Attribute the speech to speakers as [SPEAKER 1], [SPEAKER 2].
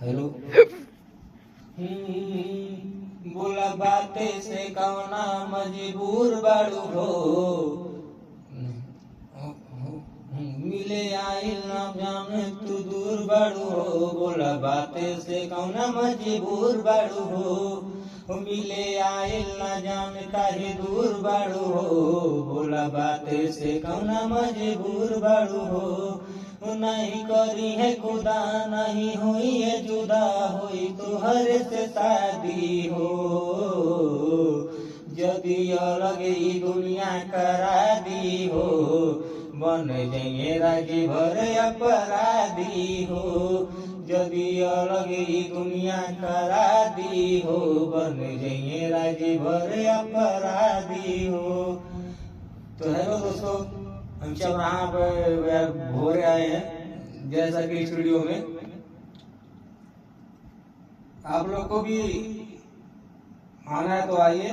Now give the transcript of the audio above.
[SPEAKER 1] Hello. बोला बाते से कौना मजबूर बाड़ू हो, मिले आइल ना जाने तू दूर बाड़ू हो। बोला बाते से कौना मजबूर बाड़ू हो, मिले आइल ना जाने काहे दूर बाड़ू हो। बोला बाते से कौना मजबूर बाड़ू हो, नहीं करी है खुदा नहीं हुई है जुदा, हुई तुहर से शादी हो। यदि अलग ही दुनिया करा दी हो, बन जाइए राजी भर अपराधी हो। यदि अलग ही दुनिया करा दी हो, बन जाइए राजी भर अपराधी हो। तो हेलो दोस्तों, हम सब यहाँ पे भोरे आए हैं जैसा कि स्टूडियो में। आप लोग को भी आना है तो आइए।